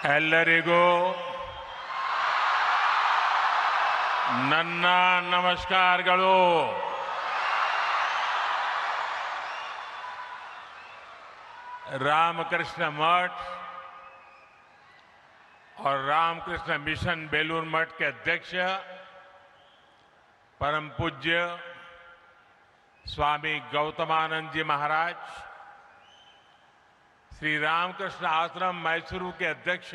ಎಲ್ಲರಿಗೂ ನನ್ನ ನಮಸ್ಕಾರಗಳು। रामकृष्ण मठ और रामकृष्ण मिशन बेलूर मठ के अध्यक्ष परम पूज्य स्वामी गौतमानंद जी महाराज, श्री रामकृष्ण आश्रम मैसूरू के अध्यक्ष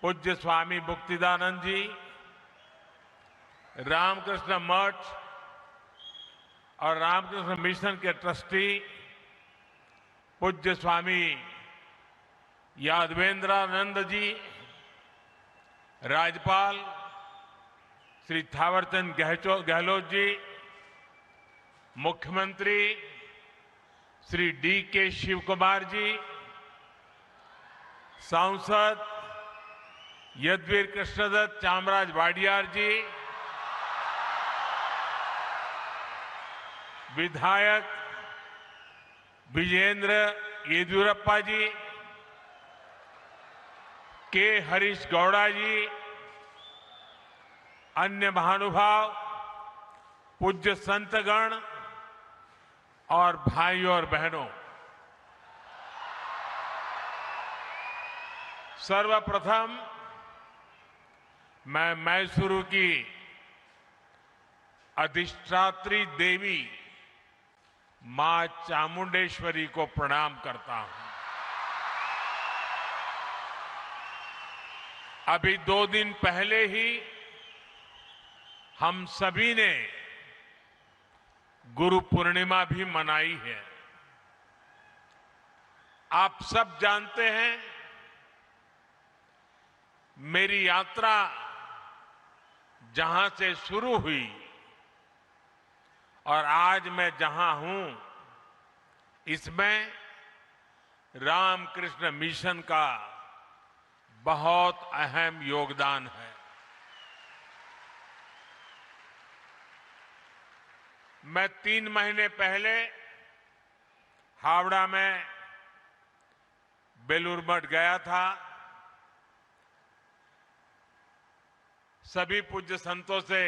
पूज्य स्वामी मुक्तिदानंद जी, रामकृष्ण मठ और रामकृष्ण मिशन के ट्रस्टी पूज्य स्वामी यादवेंद्रानंद जी, राज्यपाल श्री थावरचंद गहलोत जी, मुख्यमंत्री श्री डी.के. शिवकुमार जी, सांसद यदुवीर कृष्णदत्त चामराज वाडियार जी, विधायक विजेंद्र येदियुरप्पा जी, के हरीश गौड़ा जी, अन्य महानुभाव, पूज्य संतगण और भाइयों और बहनों, सर्वप्रथम मैं मैसूरू की अधिष्ठात्री देवी मां चामुंडेश्वरी को प्रणाम करता हूं। अभी 2 दिन पहले ही हम सभी ने गुरु पूर्णिमा भी मनाई है। आप सब जानते हैं, मेरी यात्रा जहां से शुरू हुई और आज मैं जहां हूं, इसमें रामकृष्ण मिशन का बहुत अहम योगदान है। मैं 3 महीने पहले हावड़ा में बेलूर मठ गया था। सभी पूज्य संतों से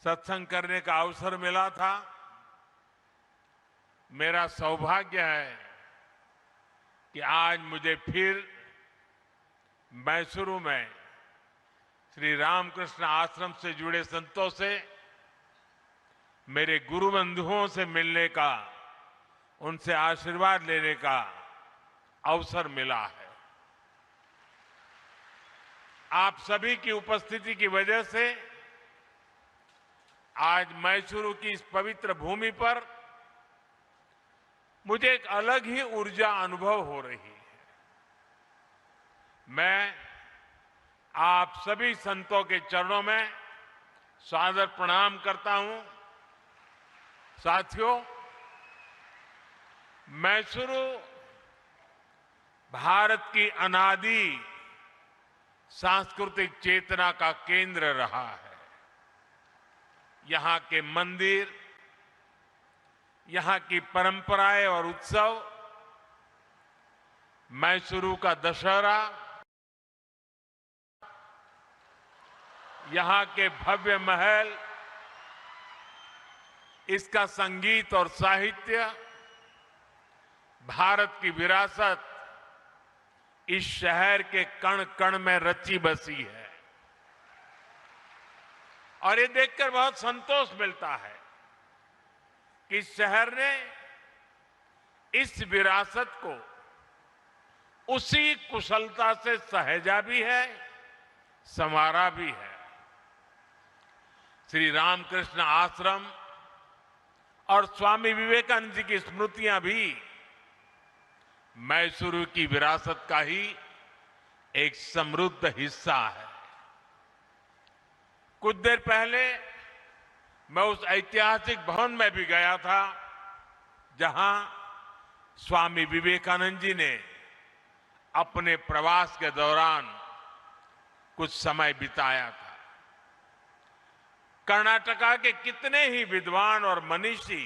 सत्संग करने का अवसर मिला था। मेरा सौभाग्य है कि आज मुझे फिर मैसूरू में श्री रामकृष्ण आश्रम से जुड़े संतों से, मेरे गुरु बंधुओं से मिलने का, उनसे आशीर्वाद लेने का अवसर मिला है। आप सभी की उपस्थिति की वजह से आज मैसूरू की इस पवित्र भूमि पर मुझे एक अलग ही ऊर्जा अनुभव हो रही है। मैं आप सभी संतों के चरणों में सादर प्रणाम करता हूं। साथियों, मैसूरू भारत की अनादि सांस्कृतिक चेतना का केंद्र रहा है। यहां के मंदिर, यहां की परंपराएं और उत्सव, मैसूरू का दशहरा, यहां के भव्य महल, इसका संगीत और साहित्य, भारत की विरासत इस शहर के कण कण में रची बसी है। और ये देखकर बहुत संतोष मिलता है कि इस शहर ने इस विरासत को उसी कुशलता से सहेजा भी है, संवारा भी है। श्री रामकृष्ण आश्रम और स्वामी विवेकानंद जी की स्मृतियां भी मैसूरू की विरासत का ही एक समृद्ध हिस्सा है। कुछ देर पहले मैं उस ऐतिहासिक भवन में भी गया था जहां स्वामी विवेकानंद जी ने अपने प्रवास के दौरान कुछ समय बिताया था। कर्नाटका के कितने ही विद्वान और मनीषी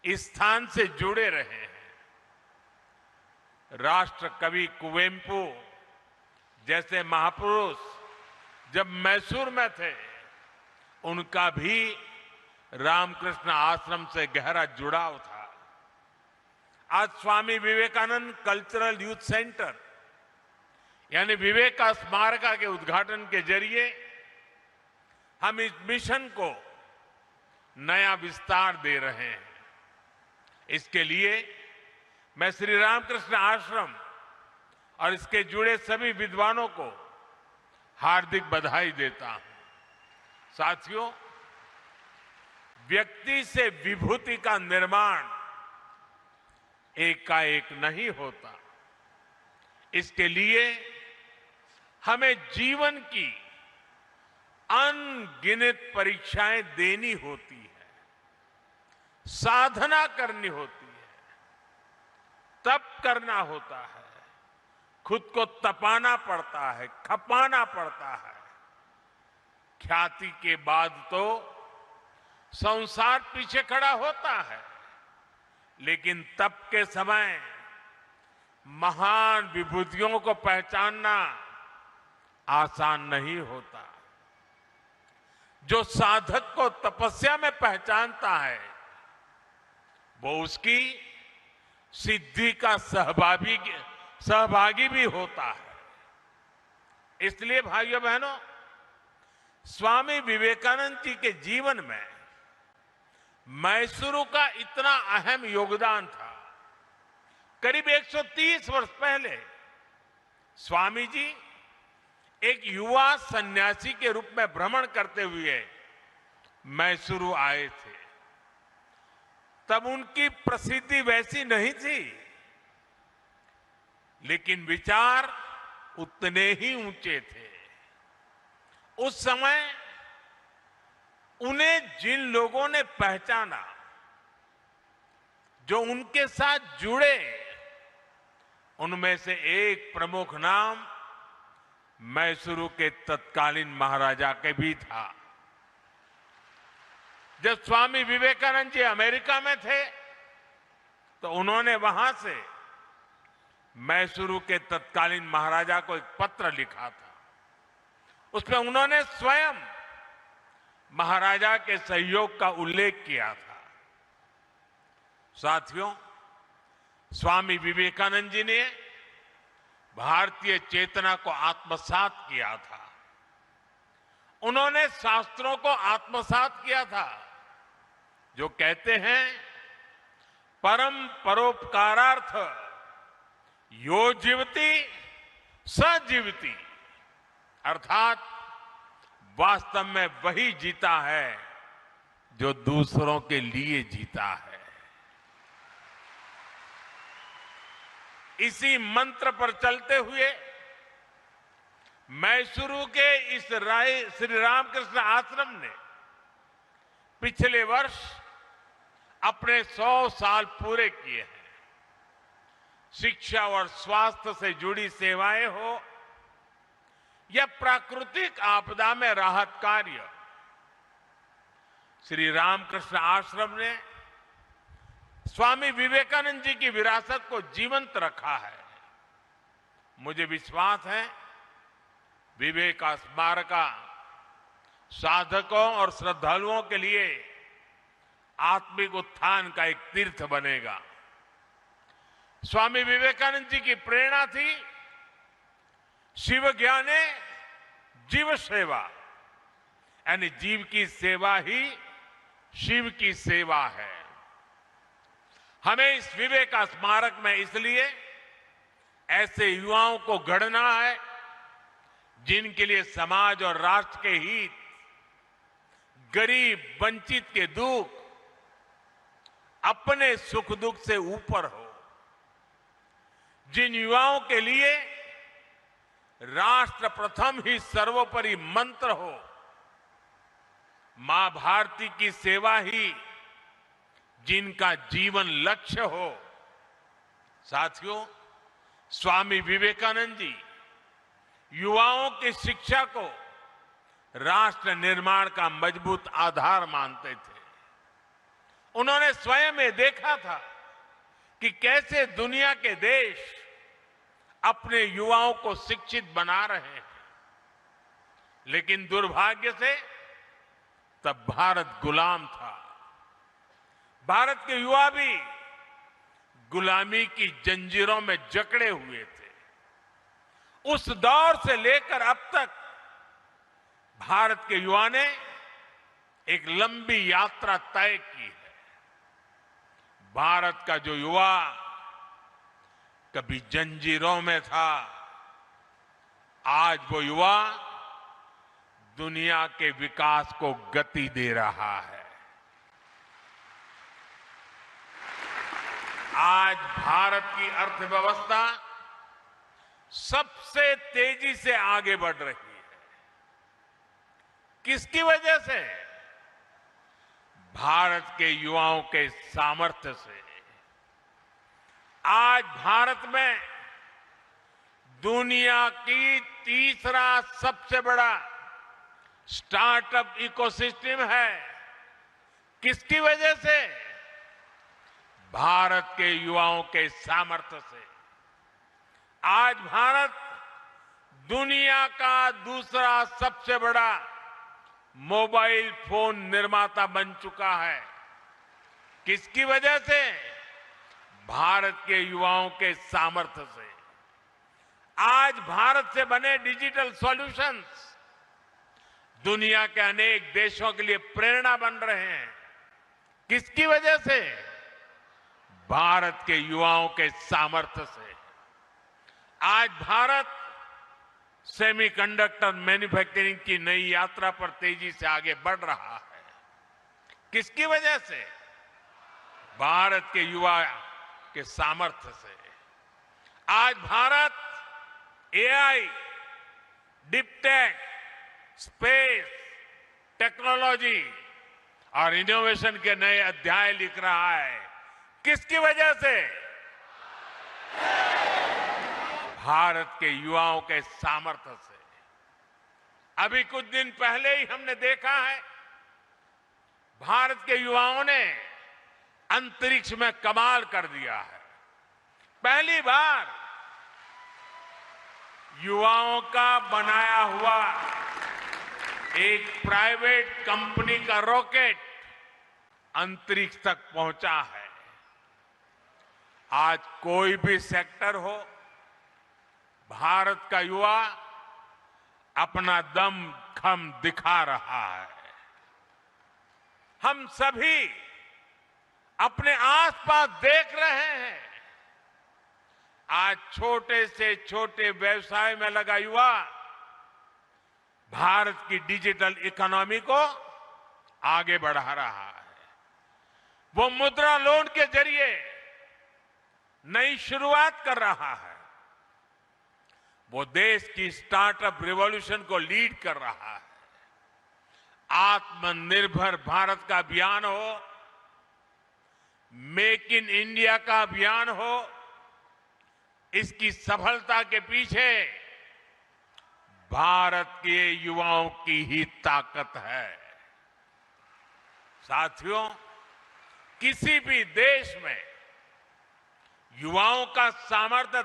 इस स्थान से जुड़े रहे हैं। राष्ट्र कवि कुवेंपु जैसे महापुरुष जब मैसूर में थे, उनका भी रामकृष्ण आश्रम से गहरा जुड़ाव था। आज Swami Vivekananda cultural youth centre यानी विवेक स्मारक के उद्घाटन के जरिए हम इस मिशन को नया विस्तार दे रहे हैं। इसके लिए मैं श्री रामकृष्ण आश्रम और इसके जुड़े सभी विद्वानों को हार्दिक बधाई देता हूं। साथियों, व्यक्ति से विभूति का निर्माण एकाएक नहीं होता। इसके लिए हमें जीवन की अनगिनत परीक्षाएं देनी होती है, साधना करनी होती है, तप करना होता है, खुद को तपाना पड़ता है, खपाना पड़ता है। ख्याति के बाद तो संसार पीछे खड़ा होता है, लेकिन तप के समय महान विभूतियों को पहचानना आसान नहीं होता। जो साधक को तपस्या में पहचानता है, वो उसकी सिद्धि का सहभागी भी होता है। इसलिए भाइयों बहनों, स्वामी विवेकानंद जी के जीवन में मैसूरू का इतना अहम योगदान था। करीब 130 वर्ष पहले स्वामी जी एक युवा सन्यासी के रूप में भ्रमण करते हुए मैसूरू आए थे। तब उनकी प्रसिद्धि वैसी नहीं थी, लेकिन विचार उतने ही ऊंचे थे। उस समय उन्हें जिन लोगों ने पहचाना, जो उनके साथ जुड़े, उनमें से एक प्रमुख नाम मैसूरू के तत्कालीन महाराजा के भी था। जब स्वामी विवेकानंद जी अमेरिका में थे, तो उन्होंने वहां से मैसूरू के तत्कालीन महाराजा को एक पत्र लिखा था। उसमें उन्होंने स्वयं महाराजा के सहयोग का उल्लेख किया था। साथियों, स्वामी विवेकानंद जी ने भारतीय चेतना को आत्मसात किया था। उन्होंने शास्त्रों को आत्मसात किया था, जो कहते हैं परम परोपकारार्थ यो जीवति स जीवति, अर्थात वास्तव में वही जीता है जो दूसरों के लिए जीता है। इसी मंत्र पर चलते हुए मैसूरू के इस श्री रामकृष्ण आश्रम ने पिछले वर्ष अपने 100 साल पूरे किए हैं। शिक्षा और स्वास्थ्य से जुड़ी सेवाएं हो या प्राकृतिक आपदा में राहत कार्य, श्री रामकृष्ण आश्रम ने स्वामी विवेकानंद जी की विरासत को जीवंत रखा है। मुझे विश्वास है विवेक स्मारक साधकों और श्रद्धालुओं के लिए आत्मिक उत्थान का एक तीर्थ बनेगा। स्वामी विवेकानंद जी की प्रेरणा थी शिव ज्ञाने जीव सेवा, यानी जीव की सेवा ही शिव की सेवा है। हमें इस विवेक स्मारक में इसलिए ऐसे युवाओं को गढ़ना है जिनके लिए समाज और राष्ट्र के हित, गरीब वंचित के दुख अपने सुख दुख से ऊपर हो, जिन युवाओं के लिए राष्ट्र प्रथम ही सर्वोपरि मंत्र हो, मां भारती की सेवा ही जिनका जीवन लक्ष्य हो। साथियों, स्वामी विवेकानंद जी युवाओं की शिक्षा को राष्ट्र निर्माण का मजबूत आधार मानते थे। उन्होंने स्वयं ये देखा था कि कैसे दुनिया के देश अपने युवाओं को शिक्षित बना रहे हैं। लेकिन दुर्भाग्य से तब भारत गुलाम था। भारत के युवा भी गुलामी की जंजीरों में जकड़े हुए थे। उस दौर से लेकर अब तक भारत के युवा ने एक लंबी यात्रा तय की है। भारत का जो युवा कभी जंजीरों में था, आज वो युवा दुनिया के विकास को गति दे रहा है। आज भारत की अर्थव्यवस्था सबसे तेजी से आगे बढ़ रही है। किसकी वजह से? भारत के युवाओं के सामर्थ्य से। आज भारत में दुनिया की तीसरा सबसे बड़ा स्टार्टअप इकोसिस्टम है। किसकी वजह से? भारत के युवाओं के सामर्थ्य से। आज भारत दुनिया का दूसरा सबसे बड़ा मोबाइल फोन निर्माता बन चुका है। किसकी वजह से? भारत के युवाओं के सामर्थ्य से। आज भारत से बने डिजिटल सॉल्यूशंस दुनिया के अनेक देशों के लिए प्रेरणा बन रहे हैं। किसकी वजह से? भारत के युवाओं के सामर्थ्य से। आज भारत सेमीकंडक्टर मैन्युफैक्चरिंग की नई यात्रा पर तेजी से आगे बढ़ रहा है। किसकी वजह से? भारत के युवा के सामर्थ्य से। आज Bharat AI, deep-tech, space, technology और इनोवेशन के नए अध्याय लिख रहा है। किसकी वजह से? भारत के युवाओं के सामर्थ्य से। अभी कुछ दिन पहले ही हमने देखा है, भारत के युवाओं ने अंतरिक्ष में कमाल कर दिया है। पहली बार युवाओं का बनाया हुआ एक प्राइवेट कंपनी का रॉकेट अंतरिक्ष तक पहुंचा है। आज कोई भी सेक्टर हो, भारत का युवा अपना दम खम दिखा रहा है। हम सभी अपने आसपास देख रहे हैं, आज छोटे से छोटे व्यवसाय में लगा युवा भारत की डिजिटल इकोनॉमी को आगे बढ़ा रहा है। वो मुद्रा लोन के जरिए नई शुरुआत कर रहा है। वो देश की स्टार्टअप रिवॉल्यूशन को लीड कर रहा है। आत्मनिर्भर भारत का अभियान हो, मेक इन इंडिया का अभियान हो, इसकी सफलता के पीछे भारत के युवाओं की ही ताकत है। साथियों, किसी भी देश में युवाओं का सामर्थ्य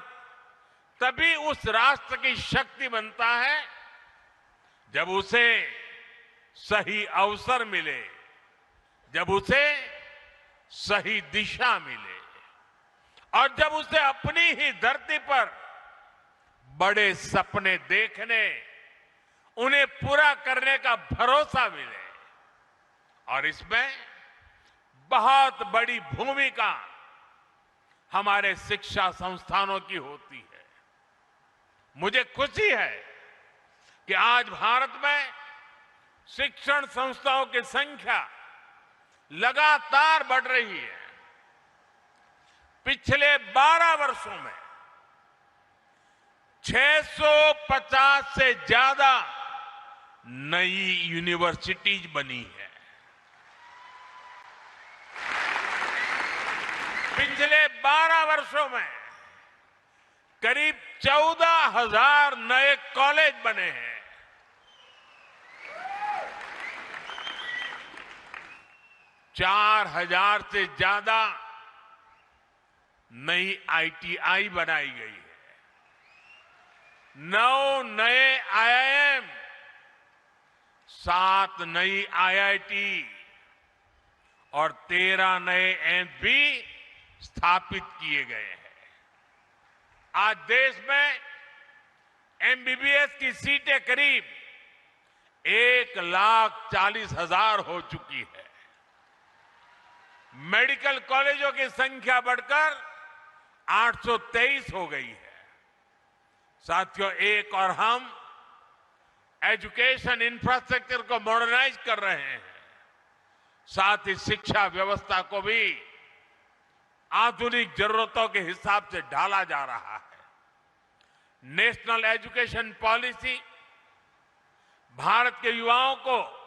तभी उस राष्ट्र की शक्ति बनता है जब उसे सही अवसर मिले, जब उसे सही दिशा मिले और जब उसे अपनी ही धरती पर बड़े सपने देखने, उन्हें पूरा करने का भरोसा मिले। और इसमें बहुत बड़ी भूमिका हमारे शिक्षा संस्थानों की होती है। मुझे खुशी है कि आज भारत में शिक्षण संस्थाओं की संख्या लगातार बढ़ रही है। पिछले 12 वर्षों में 650 से ज्यादा नई यूनिवर्सिटीज बनी है। पिछले 12 वर्षों में करीब 14,000 नए कॉलेज बने हैं। 4,000 से ज्यादा नई आईटीआई बनाई गई है। 9 नए IIM, 7 नई IIT और 13 नए एम्स भी स्थापित किए गए हैं। आज देश में MBBS की सीटें करीब 1,40,000 हो चुकी है। मेडिकल कॉलेजों की संख्या बढ़कर 823 हो गई है। साथियों, एक और हम एजुकेशन इंफ्रास्ट्रक्चर को मॉडर्नाइज कर रहे हैं, साथ ही शिक्षा व्यवस्था को भी आधुनिक जरूरतों के हिसाब से ढाला जा रहा है। नेशनल एजुकेशन पॉलिसी भारत के युवाओं को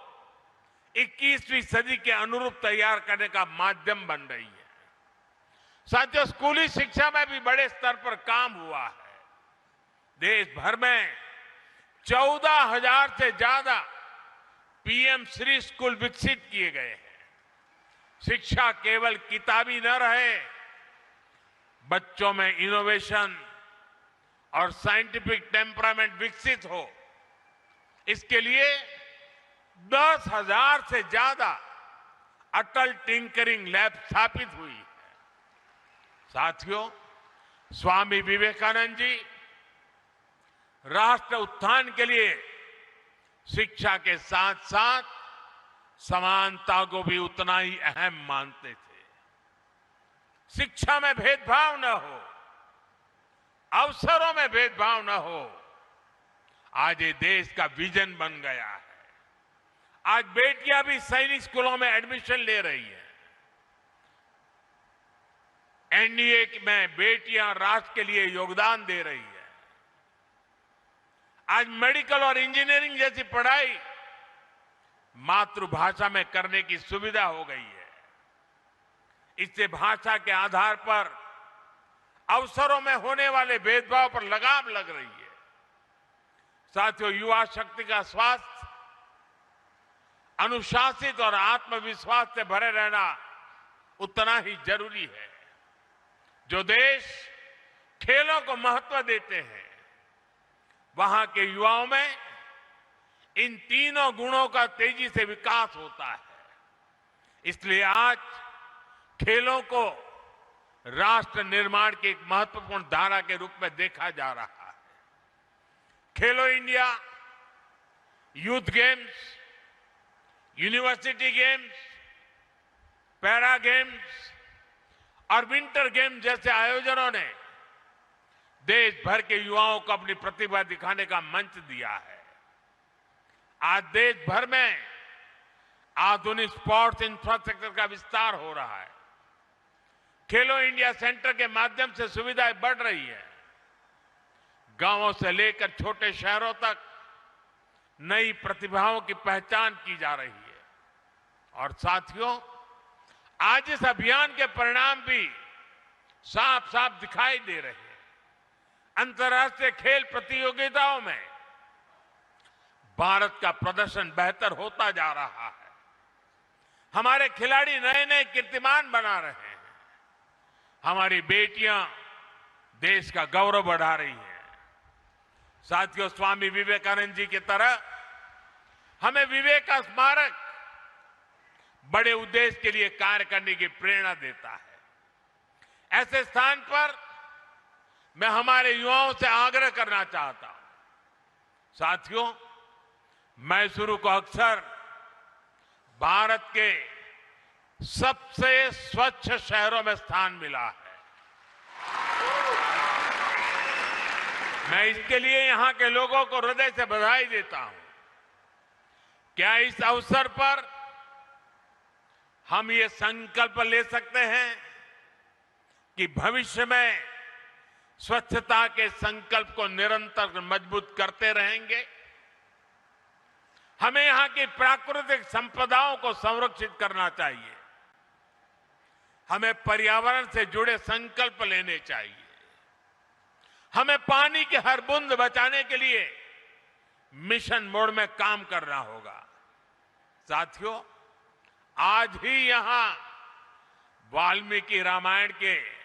21वीं सदी के अनुरूप तैयार करने का माध्यम बन रही है। साथियों, स्कूली शिक्षा में भी बड़े स्तर पर काम हुआ है। देश भर में 14,000 से ज्यादा PM श्री स्कूल विकसित किए गए हैं। शिक्षा केवल किताबी न रहे, बच्चों में इनोवेशन और साइंटिफिक टेम्परामेंट विकसित हो, इसके लिए 10,000 से ज्यादा अटल टिंकरिंग लैब स्थापित हुई है। साथियों, स्वामी विवेकानंद जी राष्ट्र उत्थान के लिए शिक्षा के साथ साथ समानता को भी उतना ही अहम मानते थे। शिक्षा में भेदभाव न हो, अवसरों में भेदभाव न हो, आज ये देश का विजन बन गया है। आज बेटियां भी सैनिक स्कूलों में एडमिशन ले रही हैं। NDA में बेटियां राष्ट्र के लिए योगदान दे रही है। आज मेडिकल और इंजीनियरिंग जैसी पढ़ाई मातृभाषा में करने की सुविधा हो गई है। इससे भाषा के आधार पर अवसरों में होने वाले भेदभाव पर लगाम लग रही है। साथियों, युवा शक्ति का स्वास्थ्य, अनुशासित और आत्मविश्वास से भरे रहना उतना ही जरूरी है। जो देश खेलों को महत्व देते हैं, वहां के युवाओं में इन तीनों गुणों का तेजी से विकास होता है। इसलिए आज खेलों को राष्ट्र निर्माण की एक महत्वपूर्ण धारा के रूप में देखा जा रहा है। खेलो India, youth games, university games, para games और विंटर गेम्स जैसे आयोजनों ने देश भर के युवाओं को अपनी प्रतिभा दिखाने का मंच दिया है। आज देश भर में आधुनिक स्पोर्ट्स इंफ्रास्ट्रक्चर का विस्तार हो रहा है। खेलो इंडिया सेंटर के माध्यम से सुविधाएं बढ़ रही है। गांवों से लेकर छोटे शहरों तक नई प्रतिभाओं की पहचान की जा रही है। और साथियों, आज इस अभियान के परिणाम भी साफ साफ दिखाई दे रहे हैं। अंतर्राष्ट्रीय खेल प्रतियोगिताओं में भारत का प्रदर्शन बेहतर होता जा रहा है। हमारे खिलाड़ी नए नए कीर्तिमान बना रहे हैं। हमारी बेटियां देश का गौरव बढ़ा रही हैं। साथियों, स्वामी विवेकानंद जी की तरह हमें विवेक का स्मारक बड़े उद्देश्य के लिए कार्य करने की प्रेरणा देता है। ऐसे स्थान पर मैं हमारे युवाओं से आग्रह करना चाहता हूं। साथियों, मैसूरू को अक्सर भारत के सबसे स्वच्छ शहरों में स्थान मिला है। मैं इसके लिए यहां के लोगों को हृदय से बधाई देता हूं। क्या इस अवसर पर हम ये संकल्प ले सकते हैं कि भविष्य में स्वच्छता के संकल्प को निरंतर मजबूत करते रहेंगे? हमें यहां की प्राकृतिक संपदाओं को संरक्षित करना चाहिए। हमें पर्यावरण से जुड़े संकल्प लेने चाहिए। हमें पानी की हर बूंद बचाने के लिए मिशन मोड में काम करना होगा। साथियों, आज ही यहां वाल्मीकि रामायण के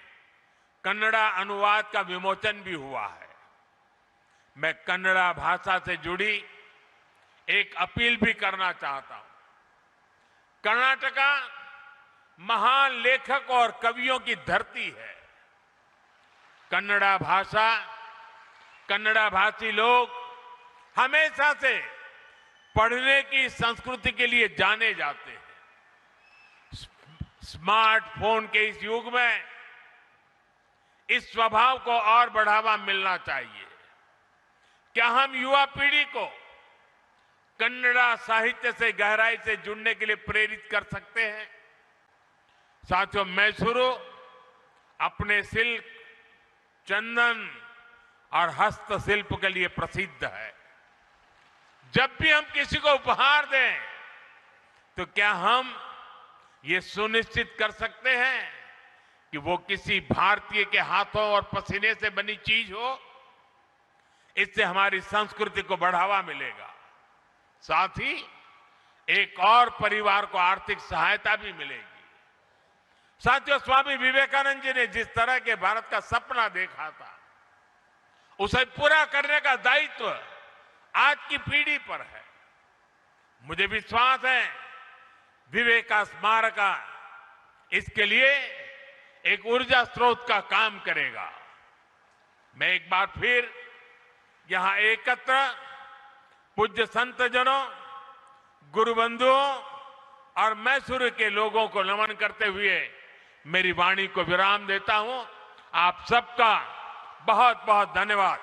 कन्नड़ा अनुवाद का विमोचन भी हुआ है। मैं कन्नड़ा भाषा से जुड़ी एक अपील भी करना चाहता हूं। कर्नाटका महान लेखक और कवियों की धरती है। कन्नड़ा भाषा, कन्नड़ा भाषी लोग हमेशा से पढ़ने की संस्कृति के लिए जाने जाते हैं। स्मार्टफोन के इस युग में इस स्वभाव को और बढ़ावा मिलना चाहिए। क्या हम युवा पीढ़ी को कन्नड़ा साहित्य से गहराई से जुड़ने के लिए प्रेरित कर सकते हैं? साथियों, मैसूरू अपने सिल्क, चंदन और हस्तशिल्प के लिए प्रसिद्ध है। जब भी हम किसी को उपहार दें तो क्या हम ये सुनिश्चित कर सकते हैं कि वो किसी भारतीय के हाथों और पसीने से बनी चीज हो? इससे हमारी संस्कृति को बढ़ावा मिलेगा, साथ ही एक और परिवार को आर्थिक सहायता भी मिलेगी। साथियों, स्वामी विवेकानंद जी ने जिस तरह के भारत का सपना देखा था, उसे पूरा करने का दायित्व आज की पीढ़ी पर है। मुझे विश्वास है विवेका स्मारक इसके लिए एक ऊर्जा स्रोत का काम करेगा। मैं एक बार फिर यहां एकत्र पूज्य संत जनों, गुरु बंधुओं और मैसूरू के लोगों को नमन करते हुए मेरी वाणी को विराम देता हूं। आप सबका बहुत बहुत धन्यवाद।